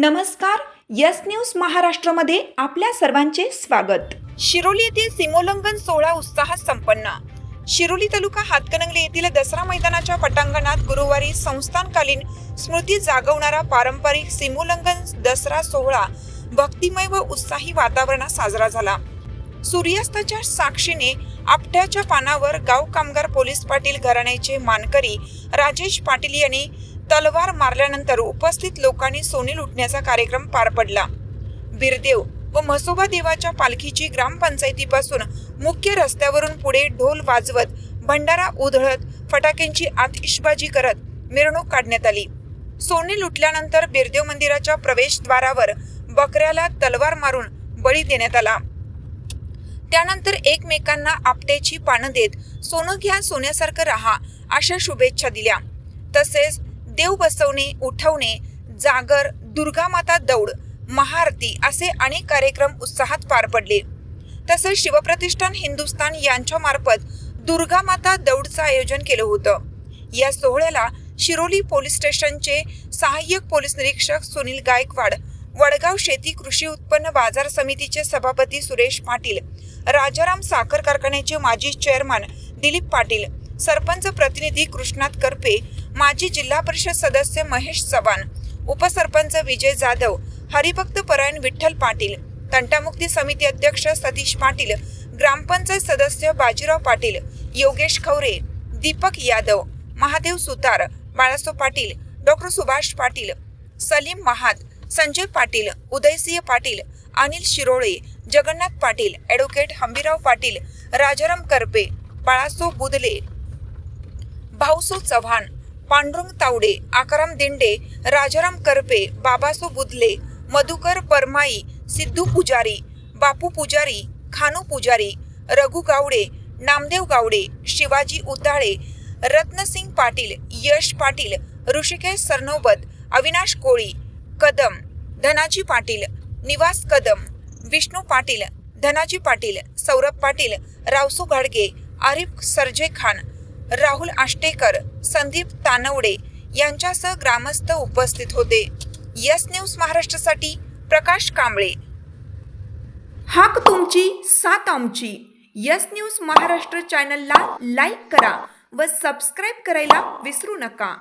नमस्कार, yes news महाराष्ट्रामध्ये आपल्या सर्वांचे स्वागत। शिरोली येथील सीमोल्लंघन सोहळा उत्साहात संपन्न। शिरोली तालुका हातकणंगले येथील दसरा मैदानाच्या पटांगणात गुरुवारी संस्थानकालीन स्मृती जागवणारा पारंपरिक सीमोल्लंघन दसरा सोहळा भक्तिमय व उत्साही वातावरणात साजरा झाला। सूर्यास्ताच्या साक्षीने आपट्याच्या पानावर गाव कामगार पोलीस पाटील घराण्याचे मानकरी राजेश पाटील यांनी तलवार मारल्यानंतर उपस्थित लोकांनी सोने लुटण्याचा कार्यक्रम पार पडला। बिरदेव व म्हसोबा देवाच्या पालखीची ग्रामपंचायतीपासून मुख्य रस्त्यावरून पुढे ढोल वाजवत, भंडारा उधळत, फटाक्यांची आतिषबाजी करत मिरवणूक काढण्यात आली। सोने लुटल्यानंतर बिरदेव मंदिराच्या प्रवेशद्वारावर बकऱ्याला तलवार मारून बळी देण्यात आला। त्यानंतर एकमेकांना आपट्याची पानं देत सोनं घ्या, सोन्यासारखं राहा अशा शुभेच्छा दिल्या। तसेच देव बसवणे, उठवणे, जागर, दुर्गा माता दौड, महाआरती असे अनेक कार्यक्रम उत्साहात पार पडले। तसेच शिवप्रतिष्ठान हिंदुस्थान यांच्या मार्फत दुर्गा माता दौडचं आयोजन केलं होतं। या सोहळ्याला शिरोली पोलीस स्टेशनचे सहाय्यक पोलीस निरीक्षक सुनील गायकवाड, वडगाव शेती कृषी उत्पन्न बाजार समितीचे सभापती सुरेश पाटील, राजाराम साखर कारखान्याचे माजी चेअरमन दिलीप पाटील, सरपंच प्रतिनिधी कृष्णात करपे, माजी जिल्हा परिषद सदस्य महेश चव्हाण, उपसरपंच विजय जाधव, हरिभक्त परायण विठ्ठल पाटील, तंटामुक्ती समिती अध्यक्ष सतीश पाटील, ग्रामपंचायत सदस्य बाजीराव पाटील, योगेश खवरे, दीपक यादव, महादेव सुतार, बाळासो पाटील, डॉक्टर सुभाष पाटील, सलीम महात, संजय पाटील, उदयसिंह पाटील, अनिल शिरोळे, जगन्नाथ पाटील, ॲडव्होकेट हंबीराव पाटील, राजाराम करपे, बाळासो बुदले, भाऊसो चव्हाण, पांडुरंग तावडे, आकाराम दिंडे, राजाराम करपे, बाबासो बुदले, मधुकर परमाई, सिद्धू पुजारी, बापू पुजारी, खानू पुजारी, रघु गावडे, नामदेव गावडे, शिवाजी उताळे, रत्नसिंग पाटील, यश पाटील, ऋषिकेश सरनोबत, अविनाश कोळी, कदम, धनाजी पाटील, निवास कदम, विष्णू पाटील, धनाजी पाटील, सौरभ पाटील, रावसू घाडगे, आरिफ सरजे खान, राहुल आष्टेकर, संदीप तानवडे यांच्यासह ग्रामस्थ उपस्थित होते। यस न्यूज महाराष्ट्रासाठी प्रकाश कांबळे। हाक तुमची, साथ आमची। यस न्यूज महाराष्ट्र चॅनलला लाईक करा व सबस्क्राईब करायला विसरू नका।